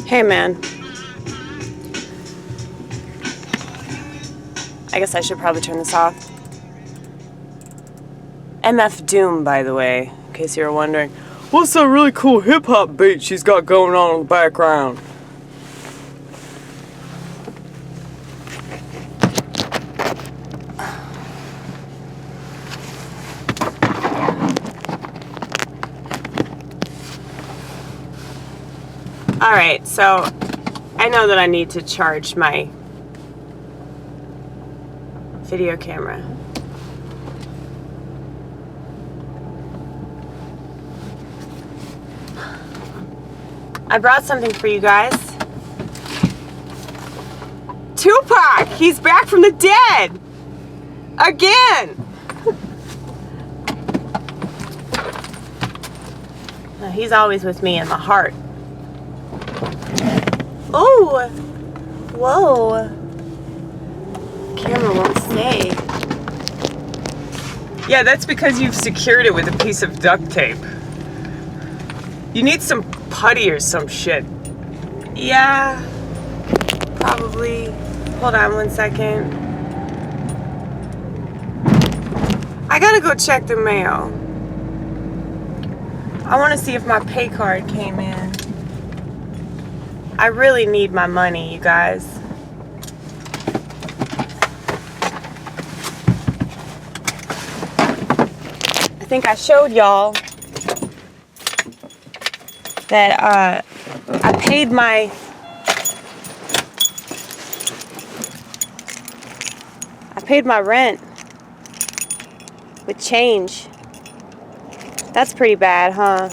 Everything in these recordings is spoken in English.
Hey man, I guess I should probably turn this off. MF Doom, by the way, in case you were wondering. What's that really cool hip-hop beat she's got going on in the background? Alright, so I know that I need to charge my video camera. I brought something for you guys. Tupac! He's back from the dead! Again! No, he's always with me in my heart. Oh! Whoa! Camera won't stay. Yeah, that's because you've secured it with a piece of duct tape. You need some putty or some shit. Yeah, probably. Hold on one second. I gotta go check the mail. I want to see if my pay card came in. I really need my money, you guys. I think I showed y'all that I paid my rent with change. That's pretty bad, huh?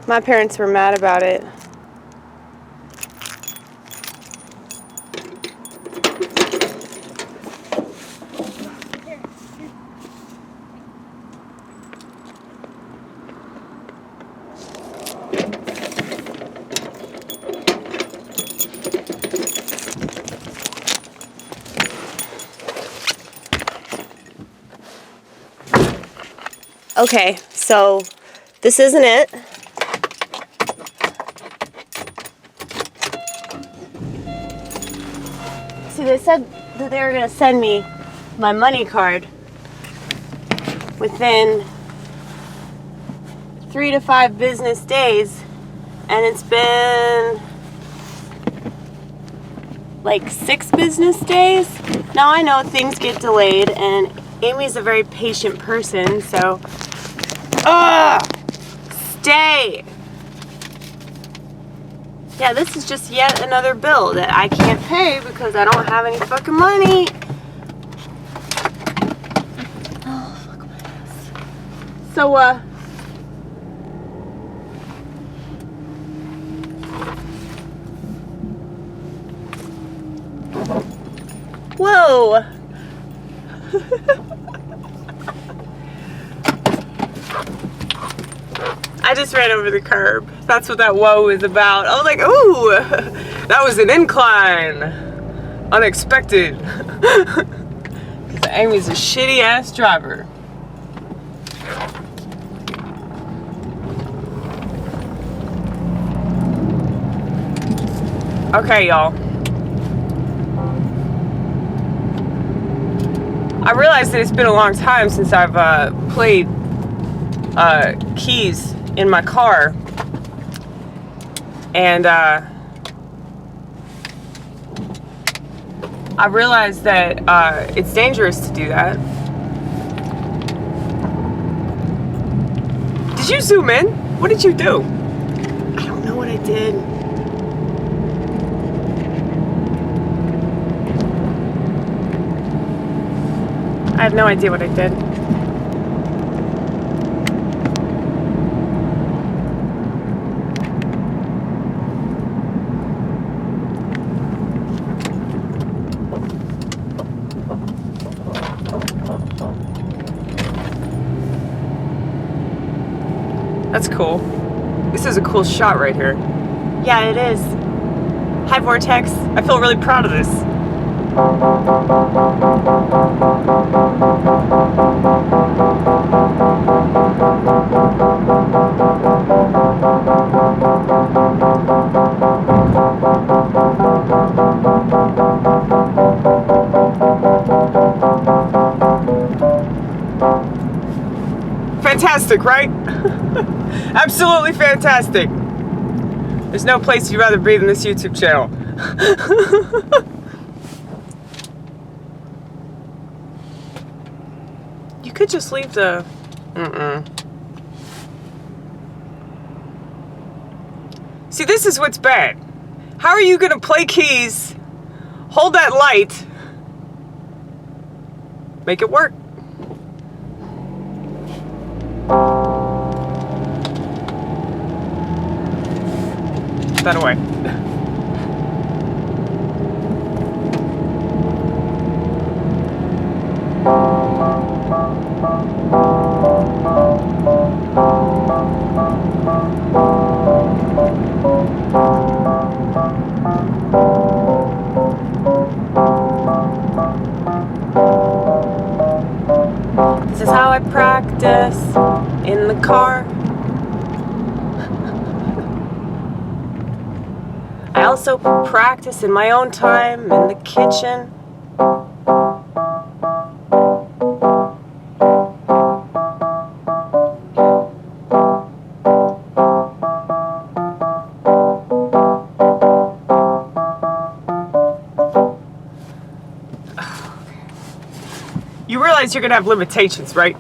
My parents were mad about it. Okay, so this isn't it. See, they said that they were going to send me my money card within 3 to 5 business days, and it's been like 6 business days. Now I know things get delayed, and Amy's a very patient person, so stay. Yeah, this is just yet another bill that I can't pay because I don't have any fucking money. Oh, fuck my ass. So, whoa. I just ran over the curb. That's what that whoa is about. I was like, ooh, that was an incline. Unexpected. Because Amy's a shitty ass driver. Okay, y'all. I realized that it's been a long time since I've played keys in my car, and I realized that it's dangerous to do that. Did you zoom in? What did you do? I don't know what I did. I have no idea what I did. That's cool. This is a cool shot right here. Yeah, it is. Hi, Vortex. I feel really proud of this. Fantastic, right? Absolutely fantastic. There's no place you'd rather be than this YouTube channel. You could just leave the... See, this is what's bad. How are you gonna play keys, hold that light, make it work? That away. This is how I practice in the car. I also practice in my own time in the kitchen. You realize you're gonna have limitations, right?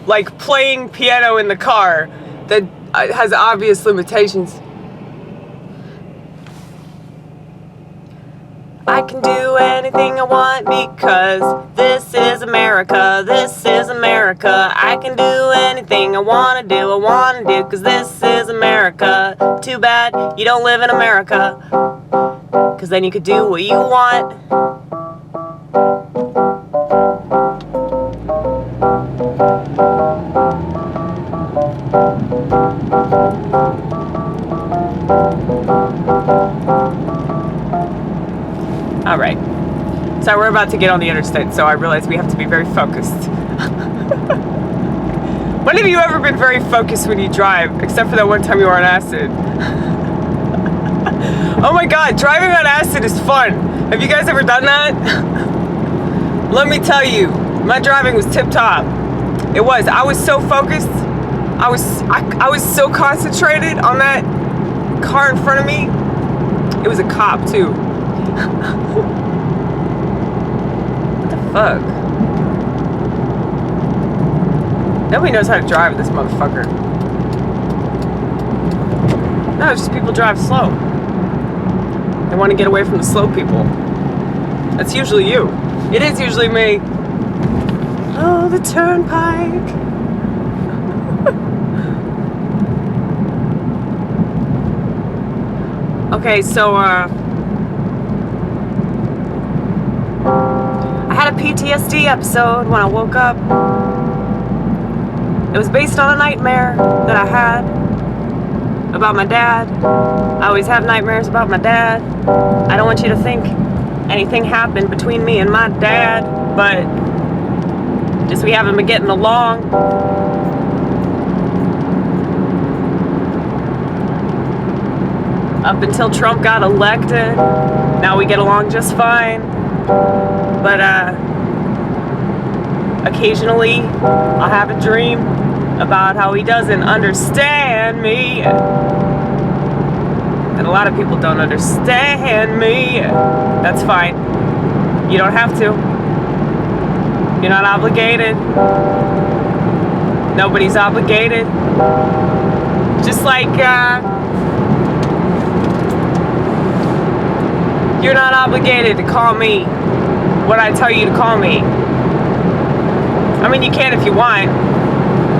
Like playing piano in the car that has obvious limitations. I can do anything I want because this is America, this is America. I can do anything I wanna do because this is America. Too bad you don't live in America, cause then you could do what you want. All right, so we're about to get on the interstate, so I realize we have to be very focused. When have you ever been very focused when you drive, except for that one time you were on acid? Oh my God, driving on acid is fun. Have you guys ever done that? Let me tell you, my driving was tip top. It was. I was so focused. I was so concentrated on that car in front of me. It was a cop too. What the fuck? Nobody knows how to drive this motherfucker. No, it's just people drive slow. They want to get away from the slow people. That's usually you. It is usually me. Oh, the turnpike. Okay, so I had a PTSD episode when I woke up. It was based on a nightmare that I had about my dad. I always have nightmares about my dad. I don't want you to think anything happened between me and my dad, but just we haven't been getting along. Up until Trump got elected, now we get along just fine. But occasionally I'll have a dream about how he doesn't understand me. And a lot of people don't understand me. That's fine. You don't have to. You're not obligated. Nobody's obligated. Just like you're not obligated to call me what I tell you to call me. I mean, you can if you want.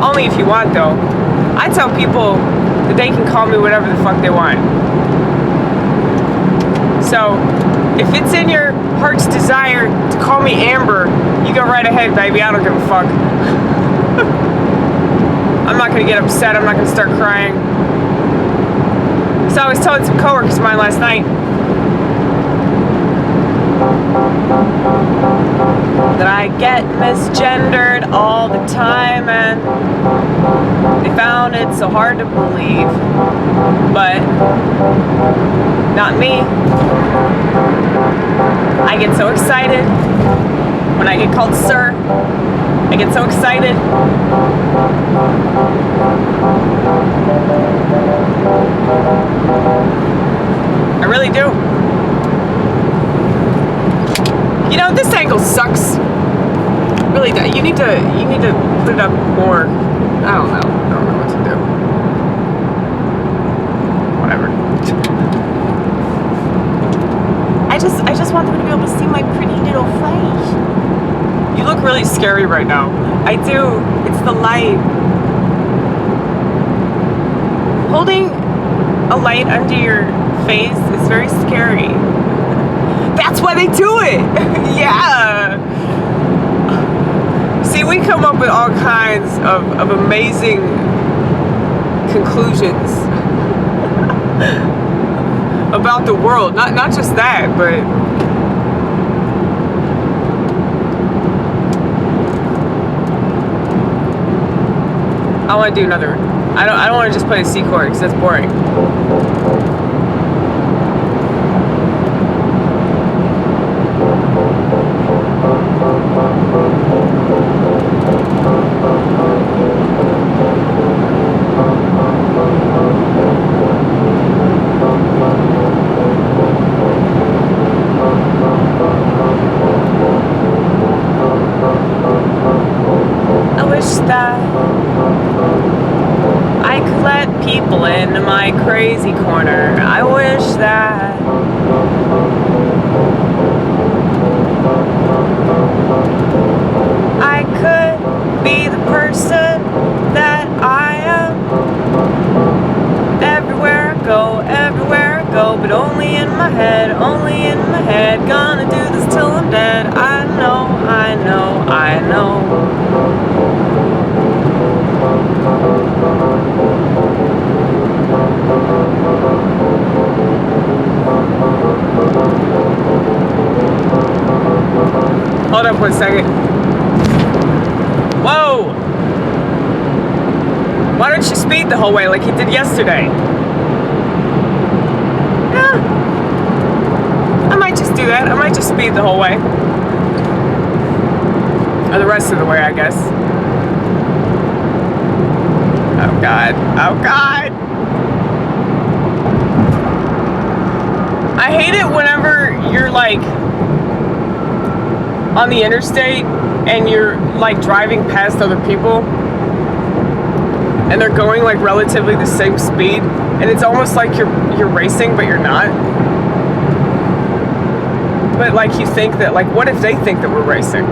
Only if you want, though. I tell people that they can call me whatever the fuck they want. So, if it's in your heart's desire to call me Amber, you go right ahead, baby. I don't give a fuck. I'm not gonna get upset. I'm not gonna start crying. So I was telling some coworkers of mine last night that I get misgendered all the time, and they found it so hard to believe, but not me. I get so excited when I get called sir. I get so excited. I really do. You know, this angle sucks. Really, you need to put it up more. I don't know what to do. Whatever. I just want them to be able to see my pretty little face. You look really scary right now. I do. It's the light. Holding a light under your face is very scary. That's why they do it. Yeah. See, we come up with all kinds of amazing conclusions about the world. Not just that, but I want to do another. I don't want to just play a C chord because that's boring. I wish that I could let people into my crazy corner. I wish that I could be the person that I am. Everywhere I go, but only in my head, only in my head. Gonna do this till I'm dead. I know. Hold up 1 second. Whoa! Why don't you speed the whole way like you did yesterday? Yeah. I might just do that. I might just speed the whole way. Or the rest of the way, I guess. Oh God. Oh God. I hate it whenever you're like on the interstate and you're like driving past other people and they're going like relatively the same speed and it's almost like you're racing but you're not. But like you think that like what if they think that we're racing?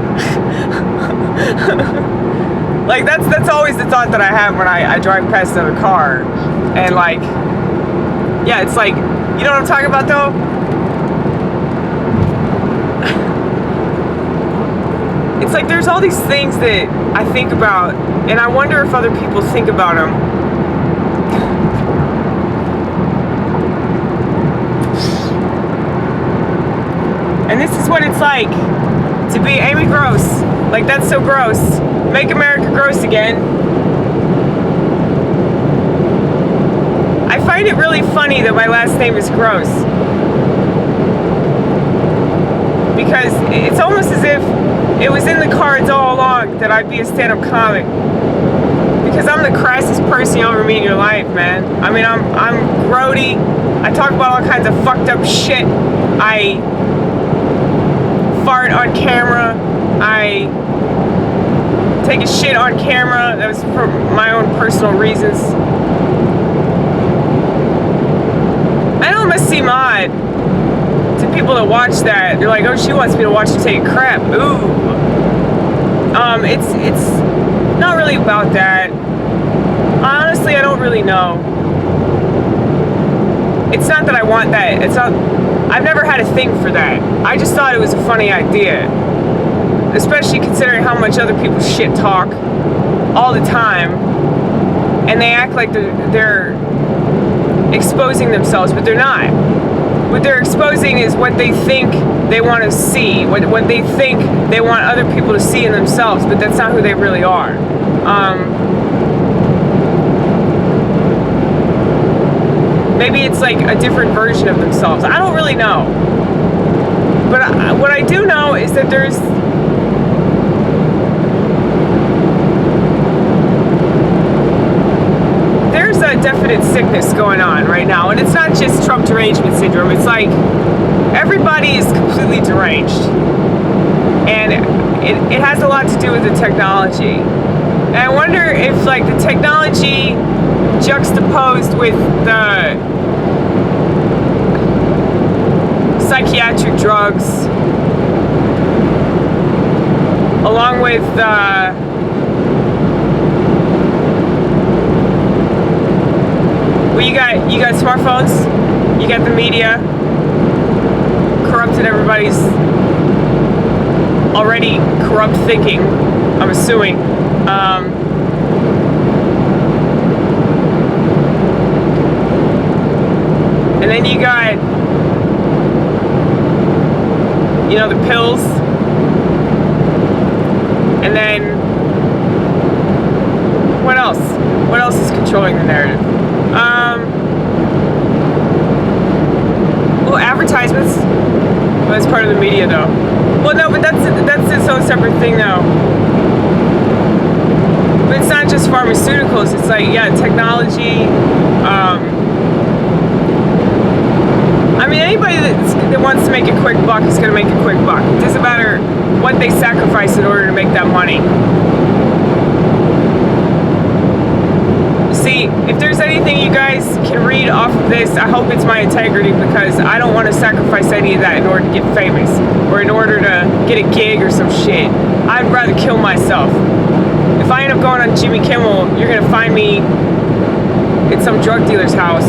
Like that's always the thought that I have when I drive past another car. And like yeah, it's like, you know what I'm talking about though? It's like there's all these things that I think about and I wonder if other people think about them. And this is what it's like to be Amy Gross. Like that's so gross. Make America gross again. I find it really funny that my last name is Gross. Because it's almost as if it was in the cards all along that I'd be a stand-up comic. Because I'm the crassest person you'll ever meet in your life, man. I mean, I'm grody. I talk about all kinds of fucked up shit. I fart on camera. I take a shit on camera. That was for my own personal reasons. I know it must seem odd to people that watch that. They're like, oh, she wants me to watch her take a crap. Ooh. It's not really about that. Honestly, I don't really know. It's not that I want that. It's not. I've never had a thing for that. I just thought it was a funny idea. Especially considering how much other people shit talk all the time. And they act like they're exposing themselves, but they're not. What they're exposing is what they think they want to see, what they think they want other people to see in themselves, but that's not who they really are. Maybe it's like a different version of themselves. I don't really know. But what I do know is that madness going on right now. And it's not just Trump derangement syndrome. It's like everybody is completely deranged. And it has a lot to do with the technology. And I wonder if like the technology juxtaposed with the psychiatric drugs, along with well, you got smartphones, you got the media, corrupted everybody's already corrupt thinking, I'm assuming. And then you got, you know, the pills. And then, what else? What else is controlling the narrative? Well, advertisements. Well, that's part of the media, though. Well, no, but that's its own separate thing, though. But it's not just pharmaceuticals. It's like, yeah, technology. I mean, anybody that wants to make a quick buck is going to make a quick buck. It doesn't matter what they sacrifice in order to make that money. See, if there's anything you guys can read off of this, I hope it's my integrity, because I don't want to sacrifice any of that in order to get famous or in order to get a gig or some shit. I'd rather kill myself. If I end up going on Jimmy Kimmel, you're going to find me at some drug dealer's house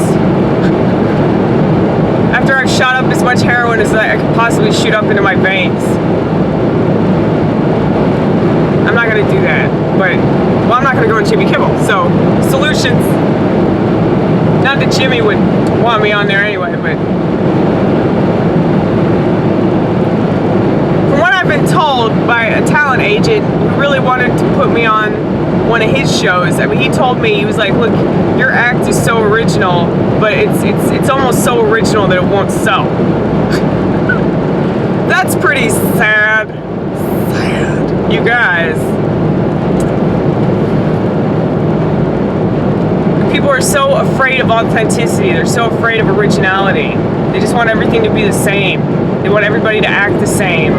after I've shot up as much heroin as I could possibly shoot up into my veins. I'm not going to do that, but, well, I'm not going to go on Jimmy Kimmel, so, solutions. Not that Jimmy would want me on there anyway, but from what I've been told by a talent agent who really wanted to put me on one of his shows, I mean, he told me, he was like, look, your act is so original, but it's almost so original that it won't sell. That's pretty sad. Sad. You guys. People are so afraid of authenticity. They're so afraid of originality. They just want everything to be the same. They want everybody to act the same.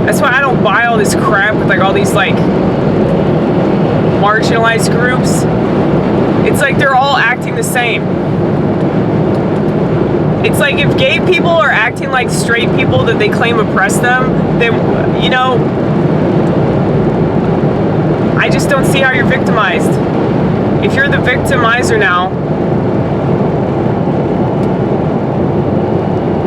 That's why I don't buy all this crap with like all these like marginalized groups. It's like they're all acting the same. It's like if gay people are acting like straight people that they claim oppress them, then, you know, I just don't see how you're victimized. If you're the victimizer now,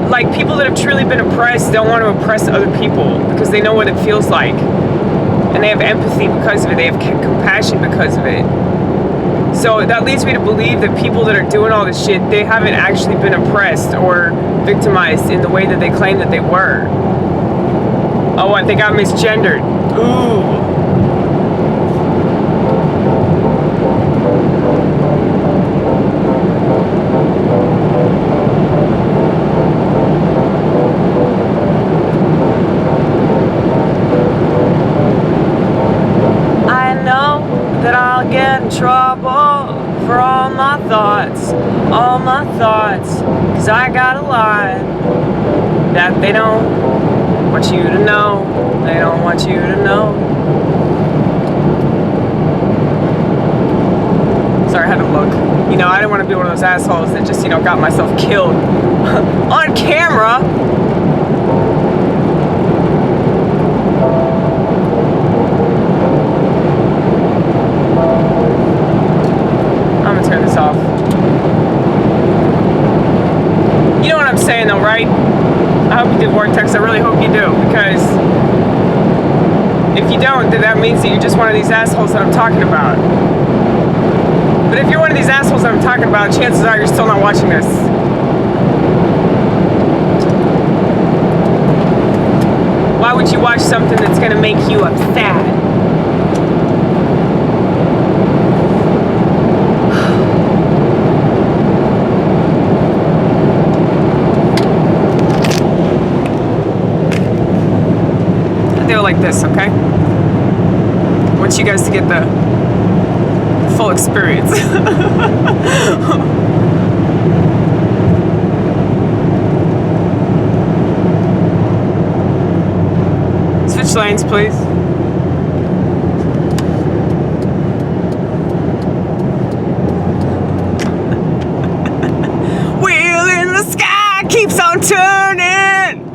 like people that have truly been oppressed don't want to oppress other people because they know what it feels like. And they have empathy because of it. They have compassion because of it. So that leads me to believe that people that are doing all this shit, they haven't actually been oppressed or victimized in the way that they claim that they were. Oh, what? They got misgendered. Ooh. Get in trouble for all my thoughts, cause I got a lot that they don't want you to know, they don't want you to know. Sorry, I had to look. You know, I didn't want to be one of those assholes that just, you know, got myself killed on camera. Turn this off. You know what I'm saying though, right? I hope you did Vortex. I really hope you do, because if you don't, then that means that you're just one of these assholes that I'm talking about. But if you're one of these assholes that I'm talking about, chances are you're still not watching this. Why would you watch something that's going to make you upset? Like this, okay? I want you guys to get the full experience. Switch lanes, please. Wheel in the sky keeps on turning.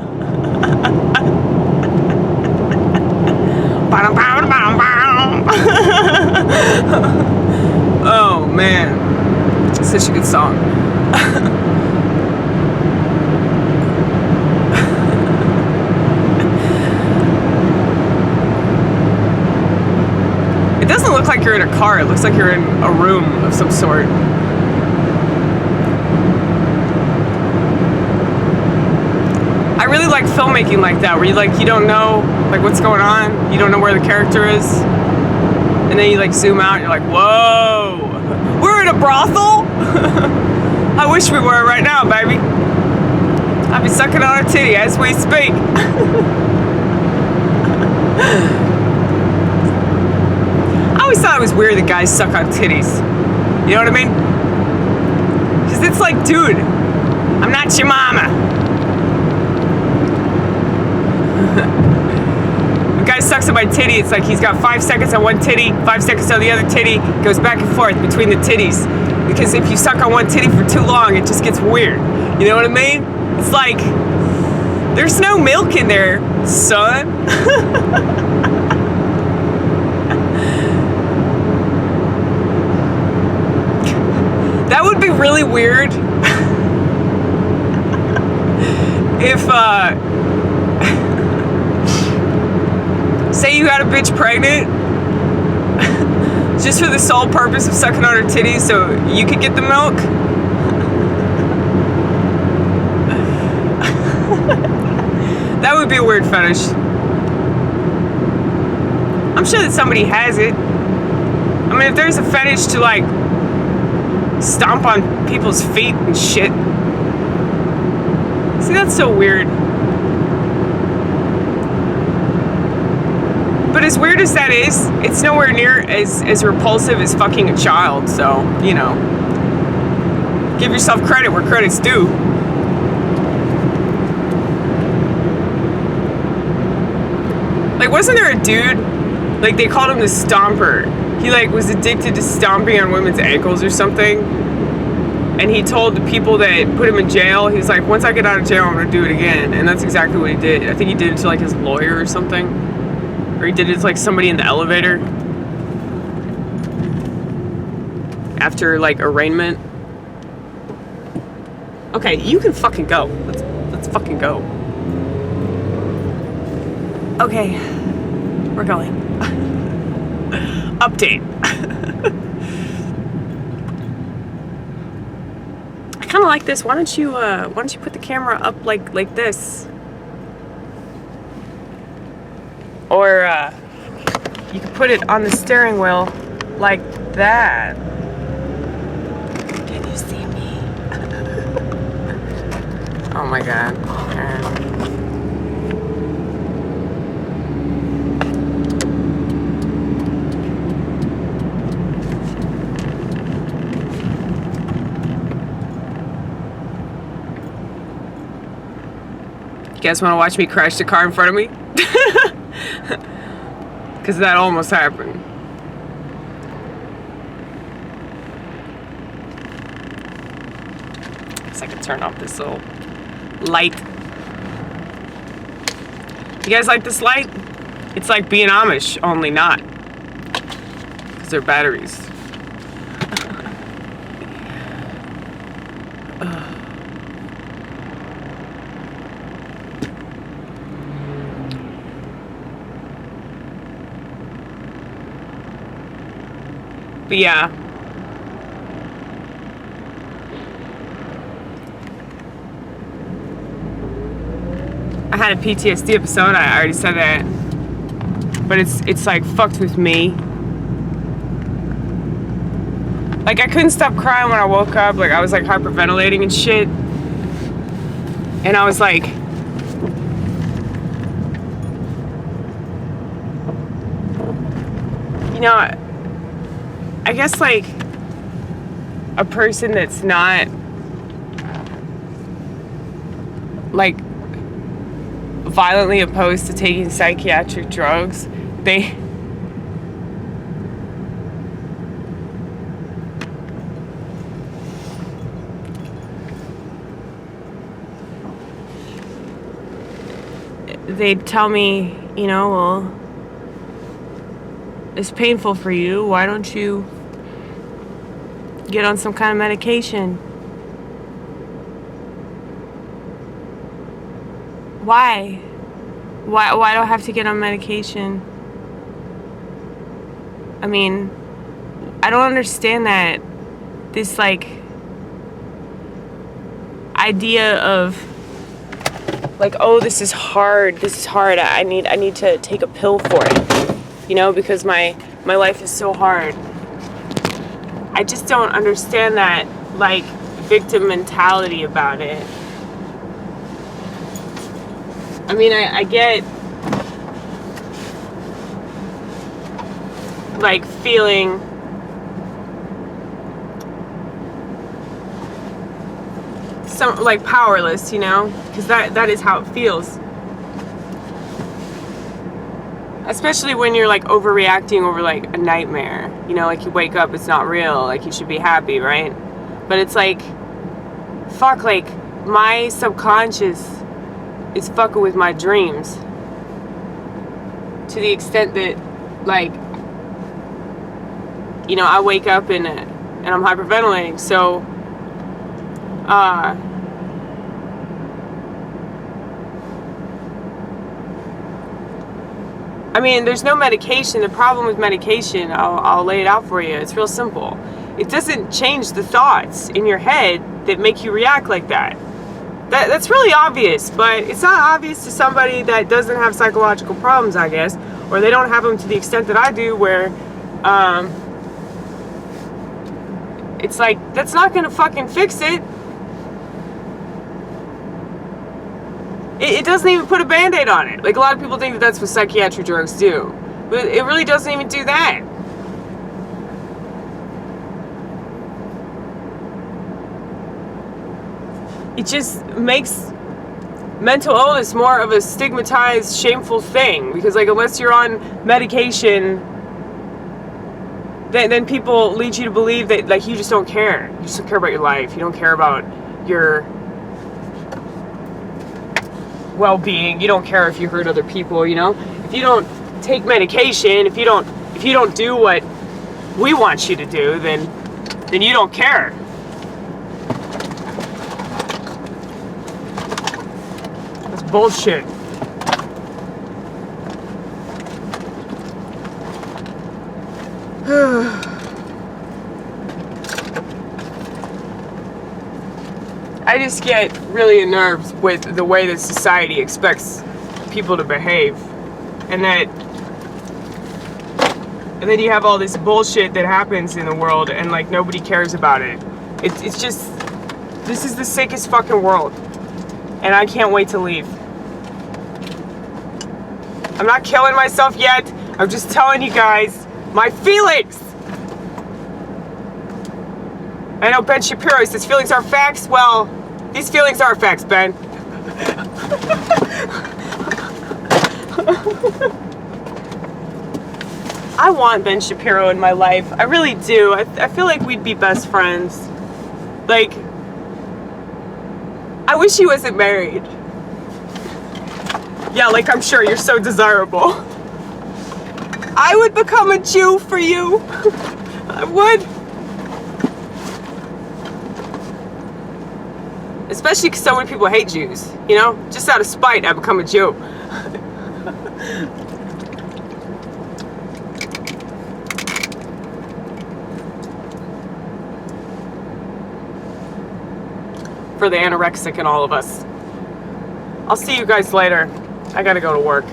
Oh man, such a good song. It doesn't look like you're in a car, it looks like you're in a room of some sort. I really like filmmaking like that, where you don't know like what's going on, you don't know where the character is, and then you like zoom out and you're like, whoa, we're in a brothel? I wish we were right now, baby. I'd be sucking on a titty as we speak. I always thought it was weird that guys suck on titties. You know what I mean? Because it's like, dude, I'm not your mama. The guy sucks on my titty, it's like he's got 5 seconds on one titty, 5 seconds on the other titty, goes back and forth between the titties. Because if you suck on one titty for too long, it just gets weird. You know what I mean? It's like, there's no milk in there, son. That would be really weird if, say you got a bitch pregnant just for the sole purpose of sucking on her titties so you could get the milk. That would be a weird fetish. I'm sure that somebody has it. I mean, if there's a fetish to like stomp on people's feet and shit. See, that's so weird. But as weird as that is, it's nowhere near as repulsive as fucking a child, so, you know. Give yourself credit where credit's due. Like, wasn't there a dude, like, they called him the Stomper. He, like, was addicted to stomping on women's ankles or something. And he told the people that put him in jail, he's like, once I get out of jail, I'm gonna do it again. And that's exactly what he did. I think he did it to, like, his lawyer or something. Or he did it to, like, somebody in the elevator. After, like, arraignment. Okay, you can fucking go. Let's fucking go. Okay, we're going. Update. I kind of like this. Why don't you put the camera up like this? Or you could put it on the steering wheel like that. Can you see me? Oh my god. You guys want to watch me crash the car in front of me? Because that almost happened. Guess I can turn off this little light. You guys like this light? It's like being Amish, only not. Because they're batteries. But yeah. I had a PTSD episode, I already said that. But it's like fucked with me. Like I couldn't stop crying when I woke up, like I was like hyperventilating and shit. And I was like, you know, I guess like a person that's not like violently opposed to taking psychiatric drugs, they they'd tell me, you know, well, it's painful for you. Why don't you get on some kind of medication? Why? Why do I have to get on medication? I mean, I don't understand that. This like idea of like, oh, this is hard. I need to take a pill for it. You know, because my life is so hard. I just don't understand that like victim mentality about it. I mean, I get like feeling some like powerless, you know, because that is how it feels. Especially when you're like overreacting over like a nightmare, you know, like you wake up, it's not real, like you should be happy, right? But it's like, fuck, like my subconscious is fucking with my dreams to the extent that like, you know, I wake up and I'm hyperventilating, so I mean, there's no medication. The problem with medication, I'll lay it out for you. It's real simple. It doesn't change the thoughts in your head that make you react like that. That's really obvious, but it's not obvious to somebody that doesn't have psychological problems, I guess, or they don't have them to the extent that I do, where it's like, that's not gonna fucking fix it. It doesn't even put a band-aid on it. Like, a lot of people think that that's what psychiatric drugs do. But it really doesn't even do that. It just makes mental illness more of a stigmatized, shameful thing. Because, like, unless you're on medication, then people lead you to believe that, like, you just don't care. You just don't care about your life. You don't care about your well-being. You don't care if you hurt other people, you know? If you don't take medication, if you don't do what we want you to do, then you don't care. That's bullshit. I just get really unnerved with the way that society expects people to behave, and then you have all this bullshit that happens in the world, and like nobody cares about it. It's just, this is the sickest fucking world, and I can't wait to leave. I'm not killing myself yet. I'm just telling you guys my feelings. I know Ben Shapiro says feelings are facts. Well, these feelings are facts, Ben. I want Ben Shapiro in my life. I really do. I feel like we'd be best friends. Like, I wish he wasn't married. Yeah, like, I'm sure you're so desirable. I would become a Jew for you. I would. Especially because so many people hate Jews, you know? Just out of spite, I become a Jew. For the anorexic in all of us. I'll see you guys later. I gotta go to work.